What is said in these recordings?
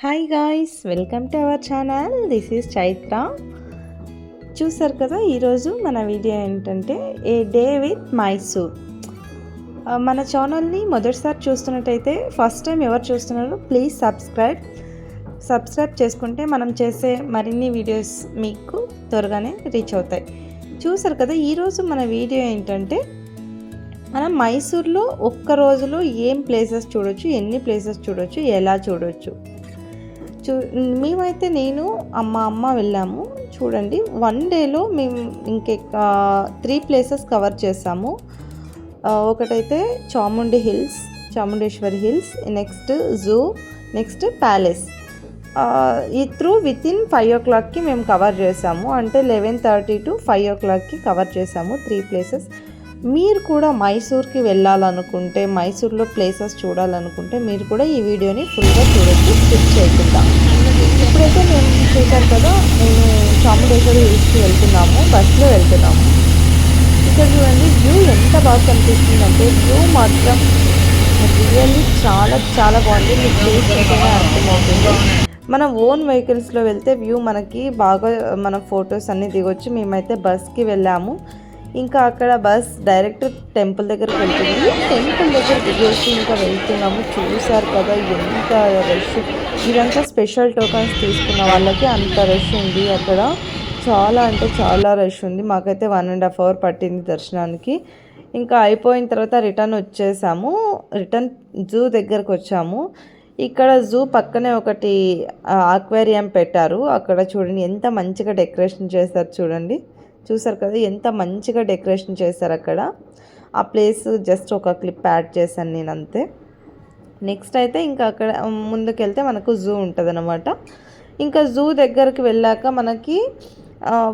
Hi guys, welcome to our channel. This is Chaitra. చూసారు కదా, ఈరోజు మన వీడియో ఏంటంటే ఏ డే విత్ మైసూర్. మన ఛానల్ని మొదటిసారి చూస్తున్నట్టయితే, ఫస్ట్ టైం ఎవరు చూస్తున్నారో ప్లీజ్ సబ్స్క్రైబ్ చేసుకుంటే మనం చేసే మరిన్ని వీడియోస్ మీకు త్వరగానే రీచ్ అవుతాయి. చూసారు కదా, ఈరోజు మన వీడియో ఏంటంటే మనం మైసూర్లో ఒక్క రోజులో ఏం ప్లేసెస్ చూడొచ్చు, ఎన్ని ప్లేసెస్ చూడొచ్చు, ఎలా చూడొచ్చు. మేమైతే నేను అమ్మ వెళ్ళాము. చూడండి, 1 డేలో మేము ఇంకెక్క 3 ప్లేసెస్ కవర్ చేసాము. ఒకటైతే Chamundeshwari hills, next zoo, next palace. ఈ వితిన్ 5 o'clockకి మేము కవర్ చేసాము. అంటే 11:30 to 5 o'clockకి కవర్ చేసాము 3 ప్లేసెస్. మీరు కూడా మైసూర్కి వెళ్ళాలనుకుంటే, మైసూర్లో ప్లేసెస్ చూడాలనుకుంటే మీరు కూడా ఈ వీడియోని ఫుల్గా చూడొచ్చు, స్కిప్ చేయకుండా. ఇప్పుడైతే మేము చూసాం కదా, మేము చాముండేశ్వరి హిల్స్కి బస్లో వెళ్తున్నాము. ఇక్కడ చూడండి, వ్యూ ఎంత బాగా కనిపిస్తుందంటే, వ్యూ మాత్రం రియల్లీ చాలా చాలా బాగుంది. మీకు చూస్తుంటేనే అర్థమవుతుంది. మన ఓన్ వెహికల్స్లో వెళ్తే వ్యూ మనకి బాగా, మన ఫొటోస్ అన్నీ దిగొచ్చు. మేమైతే బస్కి వెళ్ళాము. ఇంకా అక్కడ బస్ డైరెక్ట్ టెంపుల్ దగ్గరికి వెళ్తుంది. టెంపుల్ దగ్గర దిగేసి ఇంకా వెళ్తున్నాము. చూసారు కదా ఎంత రష్. ఇదంతా స్పెషల్ టోకన్స్ తీసుకున్న వాళ్ళకి అంత రష్ ఉంది. అక్కడ చాలా అంటే చాలా రష్ ఉంది. మాకైతే 1.5 hour పట్టింది దర్శనానికి. ఇంకా అయిపోయిన తర్వాత రిటర్న్ జూ దగ్గరకు వచ్చాము. ఇక్కడ జూ పక్కనే ఒకటి ఆక్వేరియం పెట్టారు. అక్కడ చూడండి ఎంత మంచిగా డెకరేషన్ చేస్తారు. చూసారు కదా ఎంత మంచిగా డెకరేషన్ చేశారు అక్కడ. ఆ ప్లేస్ జస్ట్ ఒక క్లిప్ యాడ్ చేశాను నేను, అంతే. నెక్స్ట్ అయితే ఇంకా అక్కడ ముందుకెళ్తే మనకు జూ ఉంటుంది అనమాట. ఇంకా జూ దగ్గరికి వెళ్ళాక మనకి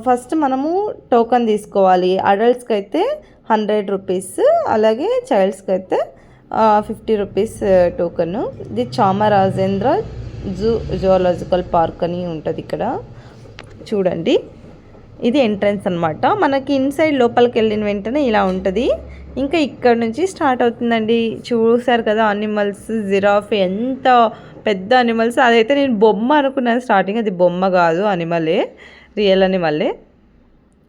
ఫస్ట్ మనము టోకన్ తీసుకోవాలి. అడల్ట్స్కి అయితే 100 rupees, అలాగే చైల్డ్స్కి అయితే 50 rupees టోకన్. ఇది చామరాజేంద్ర జువాలజికల్ పార్క్ అని ఉంటుంది ఇక్కడ. చూడండి, ఇది ఎంట్రన్స్ అనమాట. మనకి ఇన్సైడ్ లోపలికి వెళ్ళిన వెంటనే ఇలా ఉంటుంది. ఇంకా ఇక్కడ నుంచి స్టార్ట్ అవుతుందండి. చూసారు కదా అనిమల్స్, జిరాఫ్, ఎంత పెద్ద అనిమల్స్. అదైతే నేను బొమ్మ అనుకున్నాను స్టార్టింగ్, అది బొమ్మ కాదు, రియల్ అనిమల్లే.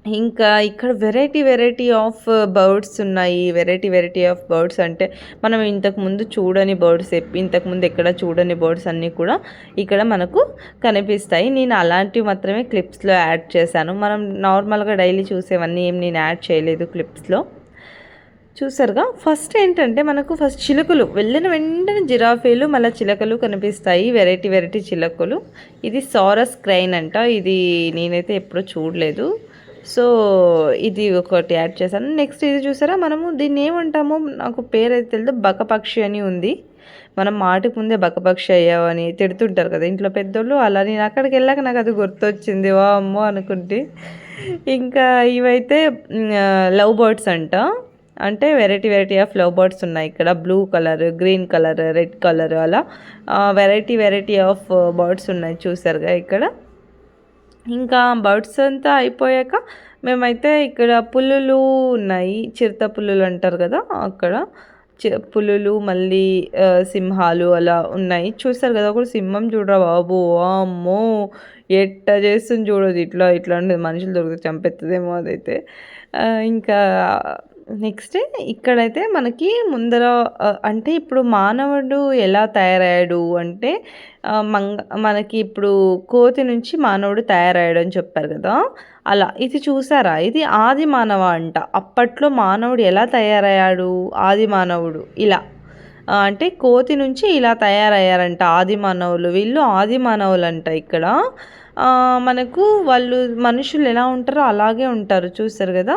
ఇంకా ఇక్కడ వెరైటీ ఆఫ్ బర్డ్స్ ఉన్నాయి. వెరైటీ ఆఫ్ బర్డ్స్ అంటే మనం ఇంతకుముందు చూడని బర్డ్స్, ఇంతకుముందు ఎక్కడ చూడని బర్డ్స్ అన్నీ కూడా ఇక్కడ మనకు కనిపిస్తాయి. నేను అలాంటివి మాత్రమే క్లిప్స్లో యాడ్ చేశాను. మనం నార్మల్గా డైలీ చూసేవన్నీ ఏం నేను యాడ్ చేయలేదు క్లిప్స్లో. చూసారుగా, ఫస్ట్ ఏంటంటే మనకు చిలుకలు, వెళ్ళిన వెంటనే జిరాఫీలు, మళ్ళీ చిలకలు కనిపిస్తాయి. వెరైటీ చిలకలు. ఇది సారస్ క్రైన్ అంట. ఇది నేనైతే ఎప్పుడూ చూడలేదు. సో ఇది ఒకటి యాడ్ చేశాను. నెక్స్ట్ ఇది చూసారా, మనము దీన్ని ఏమంటామో నాకు పేరు అయితే తెలియదు, బకపక్షి అని ఉంది. మనం మాటికి ముందే బకపక్షి అయ్యావని తిడుతుంటారు కదా ఇంట్లో పెద్దోళ్ళు. అలా నేను అక్కడికి వెళ్ళాక నాకు అది గుర్తొచ్చింది, వా అమ్మో అనుకుంటే. ఇంకా ఇవైతే లవ్ బర్డ్స్ అంట. అంటే వెరైటీ ఆఫ్ లవ్ బర్డ్స్ ఉన్నాయి ఇక్కడ. Blue colour, green colour, red colour, అలా వెరైటీ ఆఫ్ బర్డ్స్ ఉన్నాయి. చూసారుగా ఇక్కడ. ఇంకా బర్డ్స్ అంతా అయిపోయాక మేమైతే ఇక్కడ పులులు ఉన్నాయి, చిరుత పులులు అంటారు కదా, అక్కడ పులులు, మళ్ళీ సింహాలు అలా ఉన్నాయి. చూస్తారు కదా, ఒకటి సింహం చూడరా బాబు, అమ్మో ఎట్ట చేస్తుంది చూడదు, ఇట్లా మనుషులు దొరికితే చంపెత్తదేమో అదైతే. ఇంకా నెక్స్ట్ ఇక్కడైతే మనకి ముందర అంటే ఇప్పుడు మానవుడు ఎలా తయారయ్యాడు అంటే, మనకి ఇప్పుడు కోతి నుంచి మానవుడు తయారయ్యాడు అని చెప్పారు కదా, అలా. ఇది చూసారా, ఇది ఆది మానవ అంట. అప్పట్లో మానవుడు ఎలా తయారయ్యాడు, ఆది మానవుడు ఇలా అంటే కోతి నుంచి ఇలా తయారయ్యారంట ఆది మానవులు. వీళ్ళు ఆది మానవులు అంట. ఇక్కడ మనకు వాళ్ళు మనుషులు ఎలా ఉంటారో అలాగే ఉంటారు. చూస్తారు కదా,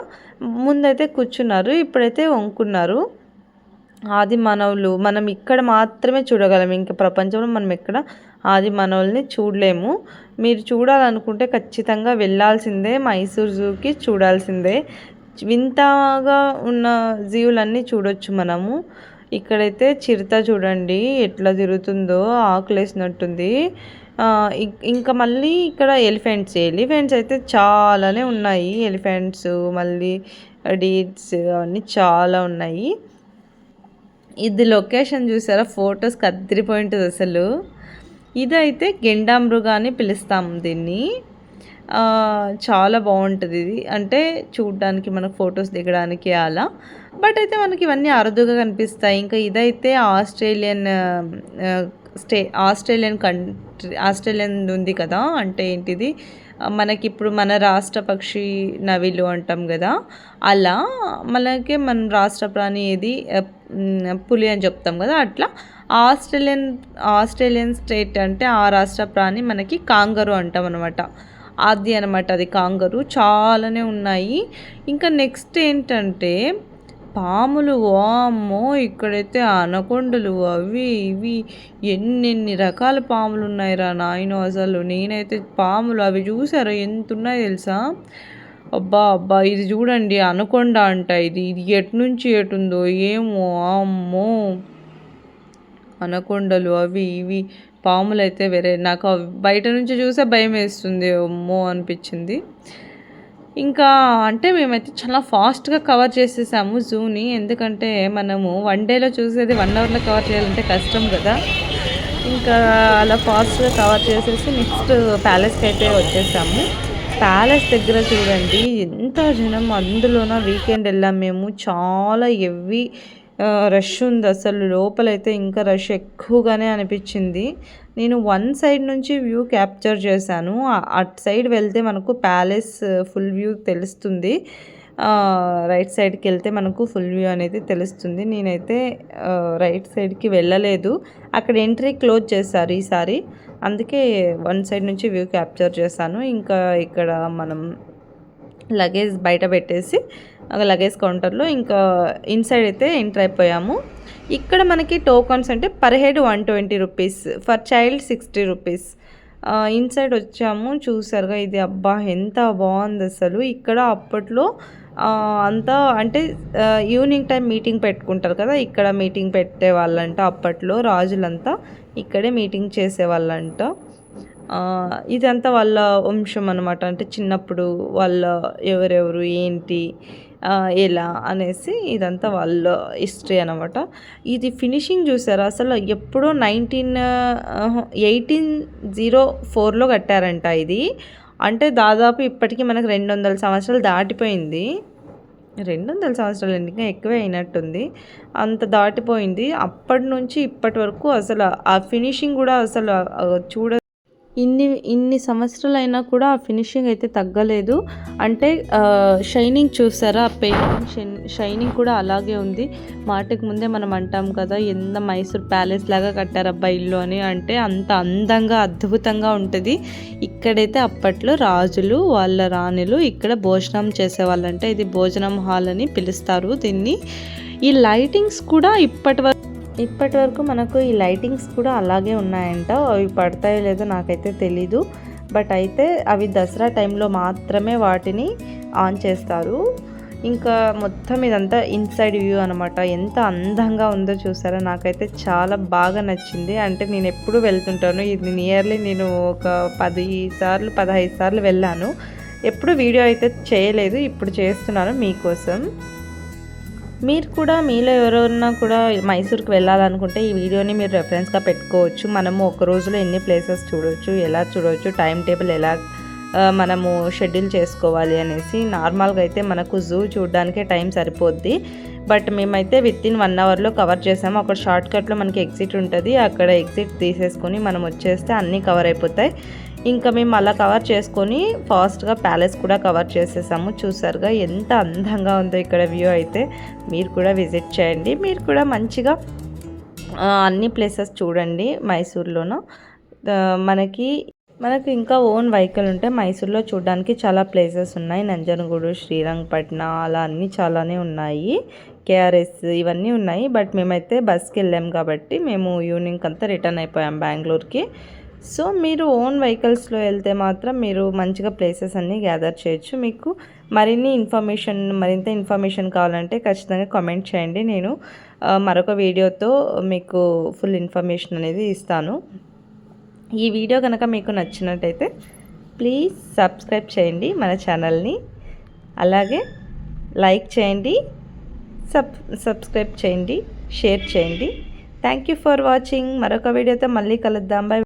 ముందైతే కూర్చున్నారు, ఇప్పుడైతే వంకున్నారు. ఆది మానవులు మనం ఇక్కడ మాత్రమే చూడగలం. ఇంకా ప్రపంచంలో మనం ఎక్కడ ఆది మానవుల్ని చూడలేము. మీరు చూడాలనుకుంటే ఖచ్చితంగా వెళ్ళాల్సిందే, మైసూర్ జూకి చూడాల్సిందే. వింతగా ఉన్న జీవులన్నీ చూడొచ్చు మనము. ఇక్కడైతే చిరుత చూడండి ఎట్లా తిరుగుతుందో, ఆకులేసినట్టుంది. ఇంకా మళ్ళీ ఇక్కడ ఎలిఫెంట్స్ అయితే చాలానే ఉన్నాయి. ఎలిఫెంట్స్, మళ్ళీ డీర్స్, అవన్నీ చాలా ఉన్నాయి. ఇది లొకేషన్ చూసారా, ఫొటోస్కి అదిరిపోయింటుంది అసలు. ఇదైతే గెండామృగా అని పిలుస్తాం దీన్ని. చాలా బాగుంటుంది ఇది, అంటే చూడ్డానికి మనకు ఫొటోస్ దిగడానికి అలా. బట్ అయితే మనకి ఇవన్నీ అరుదుగా కనిపిస్తాయి. ఇంకా ఇదైతే ఆస్ట్రేలియన్ కంట్రీ, ఆస్ట్రేలియన్ ఉంది కదా, అంటే ఏంటిది మనకిప్పుడు మన రాష్ట్ర పక్షి నవిలు అంటాం కదా, అలా మనకి మన రాష్ట్ర ప్రాణి ఏది పులి అని చెప్తాం కదా, అట్లా ఆస్ట్రేలియన్ స్టేట్ అంటే ఆ రాష్ట్ర ప్రాణి మనకి కాంగరు అంటాం అనమాట. అది అనమాట, అది కాంగరు. చాలానే ఉన్నాయి. ఇంకా నెక్స్ట్ ఏంటంటే పాములు. వామ్మో, ఇక్కడైతే అనకొండలు అవి ఇవి ఎన్నెన్ని రకాల పాములు ఉన్నాయిరా నాయనో. అసలు నేనైతే పాములు అవి చూసారా ఎంత ఉన్నాయో తెలుసా. అబ్బా అబ్బా, ఇది చూడండి అనకొండ అంట. ఇది ఎటు నుంచి ఎటుందో ఏమో. అమ్మో, అనకొండలు అవి ఇవి పాములు అయితే వేరే. నాకు బయట నుంచి చూసే భయం వేస్తుంది, అమ్మో అనిపించింది. ఇంకా అంటే మేమైతే చాలా ఫాస్ట్గా కవర్ చేసేసాము జూని, ఎందుకంటే మనము 1 డేలో చూసేది 1 అవర్లో కవర్ చేయాలంటే కష్టం కదా. ఇంకా అలా ఫాస్ట్గా కవర్ చేసేసి నెక్స్ట్ ప్యాలెస్కి అయితే వచ్చేసాము. ప్యాలెస్ దగ్గర చూడండి ఎంత జనం, అందులోన వీకెండ్ వెళ్ళాం మేము. చాలా హెవీ రష్ ఉంది అసలు. లోపలైతే ఇంకా రష్ ఎక్కువగానే అనిపించింది. నేను వన్ సైడ్ నుంచి వ్యూ క్యాప్చర్ చేశాను. అటు సైడ్ వెళ్తే మనకు ప్యాలెస్ ఫుల్ వ్యూ తెలుస్తుంది. రైట్ సైడ్కి వెళ్తే మనకు ఫుల్ వ్యూ అనేది తెలుస్తుంది. నేనైతే రైట్ సైడ్కి వెళ్ళలేదు, అక్కడ ఎంట్రీ క్లోజ్ చేశారు ఈసారి, అందుకే వన్ సైడ్ నుంచి వ్యూ క్యాప్చర్ చేశాను. ఇంకా ఇక్కడ మనం లగేజ్ బయట పెట్టేసి లగేజ్ కౌంటర్లో ఇంకా ఇన్సైడ్ అయితే ఎంటర్ అయిపోయాము. ఇక్కడ మనకి టోకన్స్ అంటే per head 120 rupees, for child 60 rupees. Inside వచ్చాము, చూసారుగా ఇది. అబ్బా ఎంత బాగుంది అసలు. ఇక్కడ అప్పట్లో అంతా అంటే ఈవినింగ్ టైం మీటింగ్ పెట్టుకుంటారు కదా, ఇక్కడ మీటింగ్ పెట్టేవాళ్ళంట. అప్పట్లో రాజులంతా ఇక్కడే మీటింగ్ చేసేవాళ్ళంట. ఇదంతా వాళ్ళ వంశం అనమాట, అంటే చిన్నప్పుడు వాళ్ళ ఎవరెవరు ఏంటి ఎలా అనేసి ఇదంతా వాళ్ళ హిస్టరీ అనమాట. ఇది ఫినిషింగ్ చూసారా అసలు, ఎప్పుడో 1804లో కట్టారంట ఇది. అంటే దాదాపు ఇప్పటికీ మనకు 200 సంవత్సరాలు దాటిపోయింది. 200 సంవత్సరాలు ఇంకా ఎక్కువే అయినట్టుంది, అంత దాటిపోయింది. అప్పటి నుంచి ఇప్పటి వరకు అసలు ఆ ఫినిషింగ్ కూడా అసలు చూడ ఇన్ని సంవత్సరాలు అయినా కూడా ఆ ఫినిషింగ్ అయితే తగ్గలేదు. అంటే షైనింగ్ చూసారా, పెయింటింగ్ షైనింగ్ కూడా అలాగే ఉంది. మాటకు ముందే మనం అంటాం కదా, ఎంత మైసూర్ ప్యాలెస్ లాగా కట్టారబ్బా ఇల్లు అని, అంటే అంత అందంగా అద్భుతంగా ఉంటుంది. ఇక్కడైతే అప్పట్లో రాజులు వాళ్ళ రాణులు ఇక్కడ భోజనం చేసేవాళ్ళంటే, ఇది భోజనం హాల్ అని పిలుస్తారు దీన్ని. ఈ లైటింగ్స్ కూడా ఇప్పటి వరకు మనకు ఈ లైటింగ్స్ కూడా అలాగే ఉన్నాయంట. అవి పడతాయో లేదో నాకైతే తెలీదు, బట్ అయితే అవి దసరా టైంలో మాత్రమే వాటిని ఆన్ చేస్తారు. ఇంకా మొత్తం ఇదంతా ఇన్సైడ్ వ్యూ అనమాట. ఎంత అందంగా ఉందో చూసారా, నాకైతే చాలా బాగా నచ్చింది. అంటే నేను ఎప్పుడు వెళ్తుంటాను, ఇది నియర్లీ నేను ఒక 15 సార్లు వెళ్ళాను. ఎప్పుడు వీడియో అయితే చేయలేదు, ఇప్పుడు చేస్తున్నాను మీకోసం. మీరు కూడా మీలో ఎవరైనా కూడా మైసూర్కి వెళ్ళాలనుకుంటే ఈ వీడియోని మీరు రెఫరెన్స్గా పెట్టుకోవచ్చు. మనము ఒక రోజులో ఎన్ని ప్లేసెస్ చూడవచ్చు, ఎలా చూడవచ్చు, టైం టేబుల్ ఎలా మనము షెడ్యూల్ చేసుకోవాలి అనేసి. నార్మల్గా అయితే మనకు జూ చూడడానికే టైం సరిపోద్ది, బట్ మేమైతే వితిన్ 1 అవర్లో కవర్ చేసాము. అక్కడ షార్ట్కట్లో మనకి ఎగ్జిట్ ఉంటుంది, అక్కడ ఎగ్జిట్ తీసేసుకొని మనం వచ్చేస్తే అన్నీ కవర్ అయిపోతాయి. ఇంకా మేము అలా కవర్ చేసుకొని ఫాస్ట్గా ప్యాలెస్ కూడా కవర్ చేసేసాము. చూసారుగా ఎంత అందంగా ఉందో ఇక్కడ వ్యూ అయితే. మీరు కూడా విజిట్ చేయండి, మీరు కూడా మంచిగా అన్ని ప్లేసెస్ చూడండి మైసూర్లోనూ. మనకు ఇంకా ఓన్ వెహికల్ ఉంటే మైసూర్లో చూడడానికి చాలా ప్లేసెస్ ఉన్నాయి. నంజనగూడు, శ్రీరంగపట్న అలా అన్నీ చాలానే ఉన్నాయి. కేఆర్ఎస్ ఇవన్నీ ఉన్నాయి. బట్ మేమైతే బస్కి వెళ్ళాం కాబట్టి మేము ఈవినింగ్ అంతా రిటర్న్ అయిపోయాం బెంగళూరుకి. సో మీరు ఓన్ వెహికల్స్లో వెళ్తే మాత్రం మీరు మంచిగా ప్లేసెస్ అన్నీ గ్యాదర్ చేయొచ్చు. మీకు మరింత ఇన్ఫర్మేషన్ కావాలంటే ఖచ్చితంగా కామెంట్ చేయండి. నేను మరొక వీడియోతో మీకు ఫుల్ ఇన్ఫర్మేషన్ అనేది ఇస్తాను. ఈ వీడియో కనుక మీకు నచ్చినట్టయితే ప్లీజ్ సబ్స్క్రైబ్ చేయండి మన ఛానల్ని, అలాగే లైక్ చేయండి, సబ్స్క్రైబ్ చేయండి, షేర్ చేయండి. Thank you for watching. మరొక వీడియోతో మళ్ళీ కలుద్దాం. బై.